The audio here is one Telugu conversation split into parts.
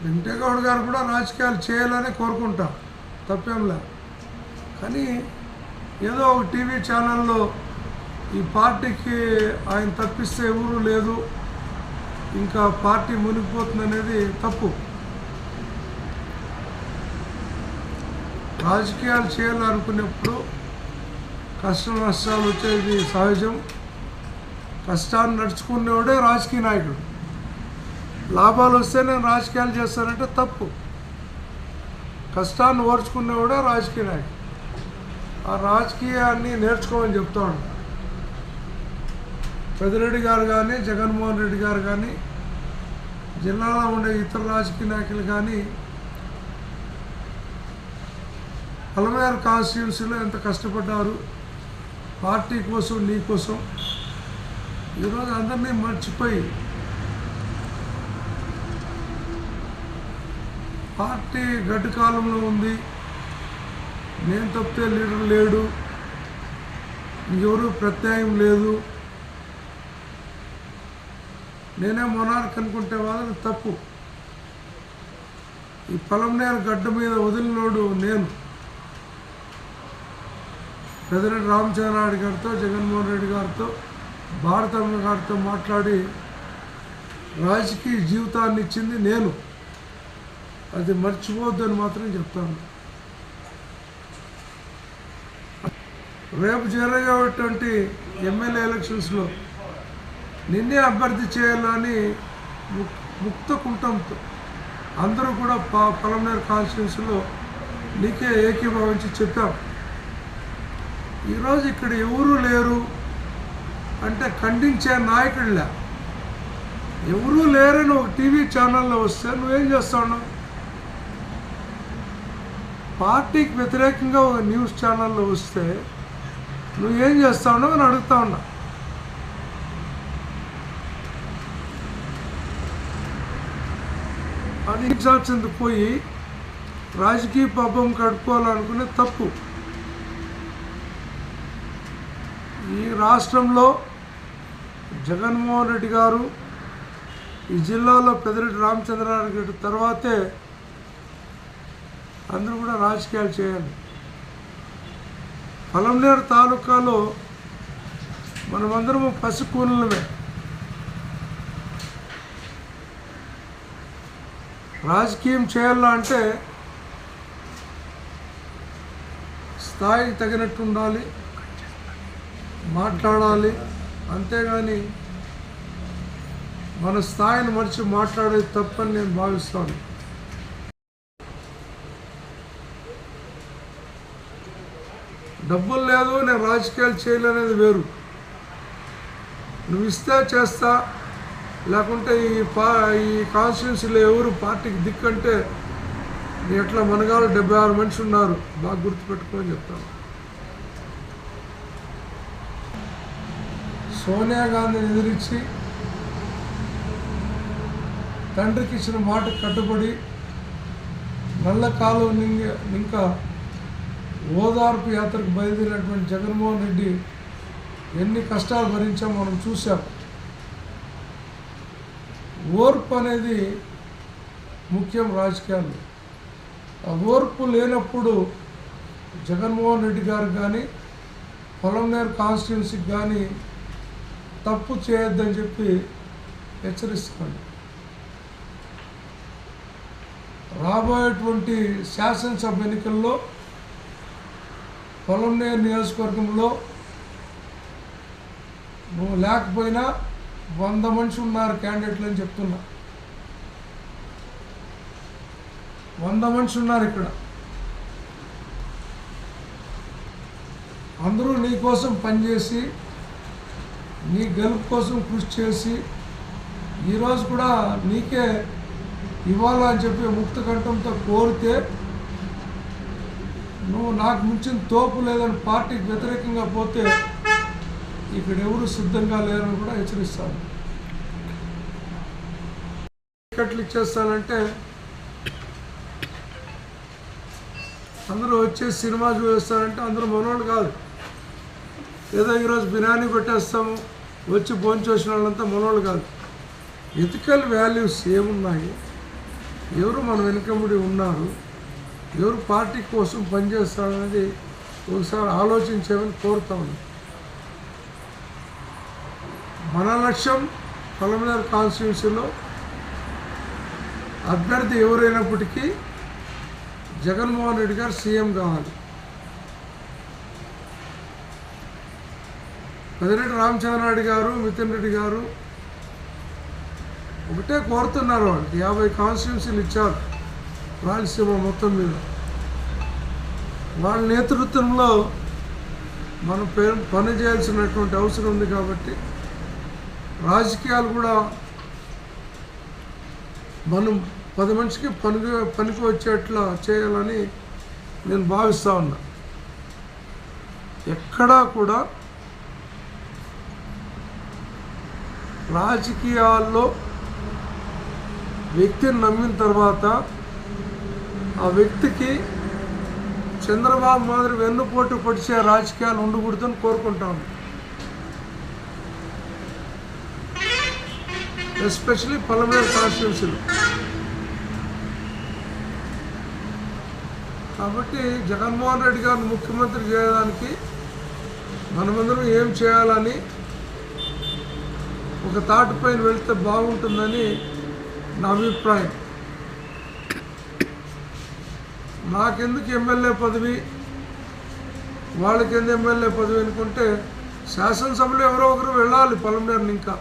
వెంకటేగౌడ గారు కూడా రాజకీయాలు చేయాలని కోరుకుంటాం, తప్పేంలే. కానీ ఏదో ఒక టీవీ ఛానల్లో ఈ పార్టీకి ఆయన తప్పిస్తే ఎవరు లేదు, ఇంకా పార్టీ మునిగిపోతుంది అనేది తప్పు. రాజకీయాలు చేయాలనుకునేప్పుడు కష్ట నష్టాలు వచ్చేది సహజం. కష్టాన్ని నడుచుకునేవాడే రాజకీయ నాయకుడు. లాభాలు వస్తే నేను రాజకీయాలు చేస్తానంటే తప్పు. కష్టాన్ని ఓర్చుకునేవాడే రాజకీయ నాయకుడు. ఆ రాజకీయాన్ని నేర్చుకోమని చెప్తా ఉంటాను. పెద్దిరెడ్డి గారు కానీ, జగన్మోహన్ రెడ్డి గారు కానీ, జిల్లాలో ఉండే ఇతర రాజకీయ నాయకులు కానీ పలమనేరు కాన్స్టిట్యున్సీలో ఎంత కష్టపడ్డారు పార్టీ కోసం, నీ కోసం. ఈరోజు అందరినీ మర్చిపోయి పార్టీ గడ్డు కాలంలో ఉంది, నేను తప్పితే లీడర్ లేడు, ఎవరు ప్రత్యాయం లేదు, నేనే మొనార్క్ అనుకుంటే వాళ్ళని తప్పు. ఈ పలమనేరు గడ్డ మీద వదిలినోడు నేను. పెద్దిరెడ్డి రామచంద్రారెడ్డి గారితో, జగన్మోహన్ రెడ్డి గారితో, భారతమ్మ గారితో మాట్లాడి రాజకీయ జీవితాన్ని ఇచ్చింది నేను. అది మర్చిపోవద్దని మాత్రం చెప్తాను. రేపు జరిగేటువంటి ఎమ్మెల్యే ఎలక్షన్స్లో నిన్నే అభ్యర్థి చేయాలని ముక్త కుంఠంతో అందరూ కూడా పలమనేరు కాన్స్టిట్యున్సీలో నీకే ఏకీభవించి చెప్పాం. ఈరోజు ఇక్కడ ఎవరు లేరు అంటే ఖండించే నాయకుడిలా. ఎవరూ లేరని ఒక టీవీ ఛానల్లో వస్తే నువ్వేం చేస్తావు? పార్టీకి వ్యతిరేకంగా ఒక న్యూస్ ఛానల్లో వస్తే నువ్వేం చేస్తావు అని అడుగుతా ఉన్నా. అది ఇచ్చాల్సింది పోయి రాజకీయ పబ్బం కడుక్కోవాలనుకునే తప్పు. ఈ రాష్ట్రంలో జగన్మోహన్ రెడ్డి గారు, ఈ జిల్లాలో పెద్దిరెడ్డి రామచంద్రారెడ్డి గారి తర్వాతే అందరూ కూడా రాజకీయాలు చేయాలి. పలమనేరు తాలూకాలో మనమందరము పసికూనలమే. రాజకీయం చేయాలా అంటే స్థాయికి తగినట్టు ఉండాలి, మాట్లాడాలి. అంతేగాని మన స్థాయిని మరిచి మాట్లాడేది తప్పని నేను భావిస్తాను. డబ్బులు లేదు, నేను రాజకీయాలు చేయలేనేది వేరు. నువ్వు ఇస్తే చేస్తా, లేకుంటే ఈ కాన్స్టిట్యున్సీలో ఎవరు పార్టీకి దిక్కంటే ఎట్లా మనగాలు 76 మనిషి ఉన్నారు, బాగా గుర్తుపెట్టుకోని చెప్తాను. సోనియా గాంధీని ఎదిరించి తండ్రికి ఇచ్చిన మాటకు కట్టుబడి నల్ల కాలువ ఇంకా ఓదార్పు యాత్రకు బయలుదేరినటువంటి జగన్మోహన్ రెడ్డి ఎన్ని కష్టాలు భరించామో మనం చూసాం. ఓర్పు అనేది ముఖ్యం రాజకీయాల్లో. ఆ ఓర్పు లేనప్పుడు జగన్మోహన్ రెడ్డి గారికి కానీ, పలమనేరు కాన్స్టిట్యున్సీకి కానీ తప్పు చేయొద్దని చెప్పి హెచ్చరిస్తున్నాను. రాబోయేటువంటి శాసనసభ ఎన్నికల్లో పలమనేరు నియోజకవర్గంలో నువ్వు లేకపోయినా 100 మనిషి ఉన్నారు క్యాండిడేట్లు అని చెప్తున్నా. 100 మనిషి ఉన్నారు ఇక్కడ. అందరూ నీ కోసం పనిచేసి, నీ గెలుపు కోసం కృషి చేసి ఈరోజు కూడా నీకే ఇవ్వాలని చెప్పి ముక్త కంఠంతో కోరితే నువ్వు నాకు మించిన తోపు లేదని పార్టీకి వ్యతిరేకంగా పోతే ఇక్కడ ఎవరు సిద్ధంగా లేరని కూడా హెచ్చరిస్తాను. టికెట్లు ఇచ్చేస్తానంటే అందరూ వచ్చేసి సినిమా చూస్తారంటే అందరూ మనోళ్ళు కాదు. ఏదో ఈరోజు బిర్యానీ పెట్టేస్తాము వచ్చి భోంచేసిన వాళ్ళంతా మనోళ్ళు కాదు. ఎథికల్ వాల్యూస్ ఏమున్నాయి, ఎవరు మన వెనుకబడి ఉన్నారు, ఎవరు పార్టీ కోసం పనిచేస్తారనేది ఒకసారి ఆలోచించేమని కోరుతా ఉన్నాం. మన లక్ష్యం పలమనేరు కాన్స్టిట్యున్సీలో అభ్యర్థి ఎవరైనప్పటికీ జగన్మోహన్ రెడ్డి గారు సీఎం కావాలి. పెద్దిరెడ్డి రామచంద్రారెడ్డి గారు, మిథున్ రెడ్డి గారు ఒకటే కోరుతున్నారు. వాళ్ళకి 50 కాన్స్టిట్యున్సీలు ఇచ్చారు రాయలసీమ మొత్తం మీద. వాళ్ళ నేతృత్వంలో మనం పని చేయాల్సినటువంటి అవసరం ఉంది. కాబట్టి రాజకీయాలు కూడా మనం 10 మందికి పనికి వచ్చేట్లా చేయాలని నేను భావిస్తూ ఉన్నా. ఎక్కడా కూడా రాజకీయాల్లో వ్యక్తిని నమ్మిన తర్వాత ఆ వ్యక్తికి చంద్రబాబు మాదిరి వెన్నుపోటు పొడిచే రాజకీయాలు ఉండకూడదని కోరుకుంటాను. ఎస్పెషలీ పలమనేరు కాన్స్టిట్యున్సీలో. కాబట్టి జగన్మోహన్ రెడ్డి గారిని ముఖ్యమంత్రి చేయడానికి మనమందరం ఏం చేయాలని ఒక తాటి పైన వెళ్తే బాగుంటుందని నా అభిప్రాయం. నాకెందుకు ఎమ్మెల్యే పదవి, వాళ్ళకెందుకు ఎమ్మెల్యే పదవి అనుకుంటే శాసనసభలో ఎవరో ఒకరు వెళ్ళాలి పలమనేరుని. ఇంకా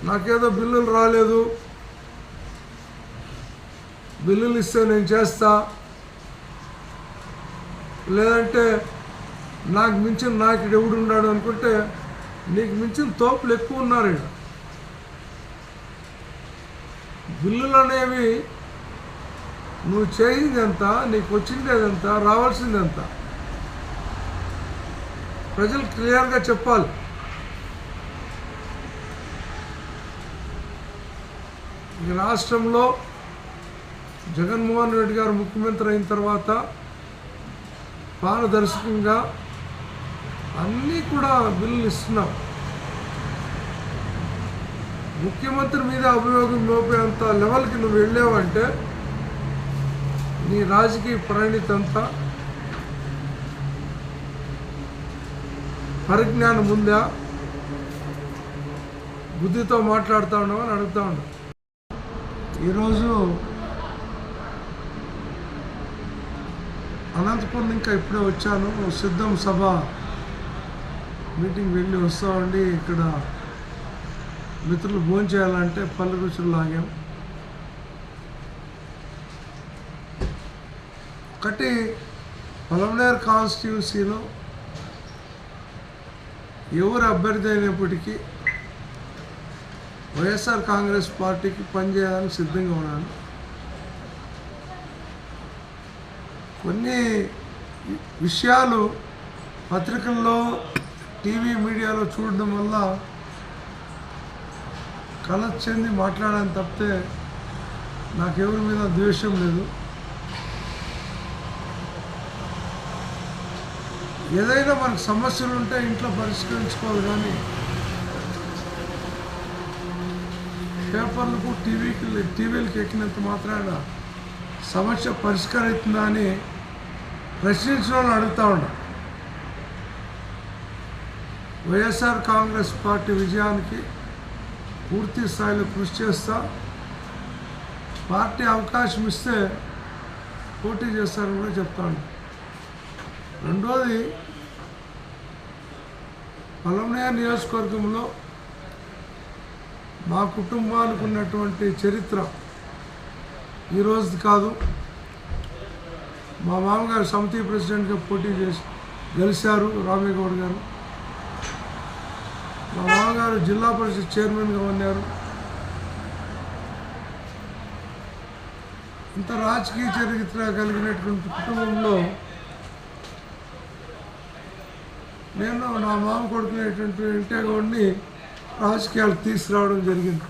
నాకేదో బిల్లులు రాలేదు, బిల్లులు ఇస్తే నేను చేస్తా, లేదంటే నాకు మించిన నాయకుడు ఎవడు ఉన్నాడు అనుకుంటే నీకు మించిన తోపులు ఎక్కువ ఉన్నారు ఇక్కడ. బిల్లులు అనేవి నువ్వు చేయింది ఎంత, నీకు వచ్చింది ఎంత, రావాల్సింది ఎంత, ప్రజలు క్లియర్గా చెప్పాలి. ఈ రాష్ట్రంలో జగన్మోహన్ రెడ్డి గారు ముఖ్యమంత్రి అయిన తర్వాత పారదర్శకంగా అన్నీ కూడా బిల్లులు ఇస్తున్నాం. ముఖ్యమంత్రి మీద అభియోగం మోపేంత లెవెల్కి నువ్వు వెళ్ళావంటే నీ రాజకీయ పరిణితి అంతా, పరిజ్ఞానం ఉందా, బుద్ధితో మాట్లాడుతూ ఉన్నావు అని అడుగుతూ ఉన్నావు. ఈరోజు అనంతపురం ఇంకా ఇప్పుడే వచ్చాను. సిద్ధం సభ మీటింగ్ వెళ్ళి వస్తామండి. ఇక్కడ మిత్రులు భోజనం చేయాలంటే పల్లె రుచులు లాగాం. ఒకటి పలమనేరు కాన్స్టిట్యున్సీలో ఎవరు అభ్యర్థి అయినప్పటికీ వైఎస్ఆర్ కాంగ్రెస్ పార్టీకి పనిచేయాలని సిద్ధంగా ఉన్నాను. కొన్ని విషయాలు పత్రికల్లో, టీవీ, మీడియాలో చూడడం వల్ల కలత చెంది మాట్లాడాలని తప్పితే నాకెవరి మీద ద్వేషం లేదు. ఏదైనా మనకు సమస్యలు ఉంటే ఇంట్లో పరిష్కరించుకోవాలి, కానీ పేపర్లకు టీవీలకు ఎక్కినంత మాత్రాన సమస్య పరిష్కరిస్తుందా అని ప్రశ్నించిన వాళ్ళు అడుగుతూ ఉన్నారు. వైఎస్ఆర్ కాంగ్రెస్ పార్టీ విజయానికి పూర్తి స్థాయిలో కృషి చేస్తా. పార్టీ అవకాశం ఇస్తే పోటీ చేస్తారని కూడా చెప్తాను. రెండోది, పలమనేరు నియోజకవర్గంలో మా కుటుంబానికి ఉన్నటువంటి చరిత్ర ఈరోజు కాదు. మా మామగారు సమితి ప్రెసిడెంట్గా పోటీ చేసి గెలిచారు, రామయ్య గౌడ్ గారు. మా మామగారు జిల్లా పరిషత్ చైర్మన్గా ఉన్నారు. ఇంత రాజకీయ చరిత్ర కలిగినటువంటి కుటుంబంలో నేను నా మామ కొడుకునేటువంటి వెంకయ్య గౌడ్ని రాజకీయాలకు తీసుకురావడం జరిగింది.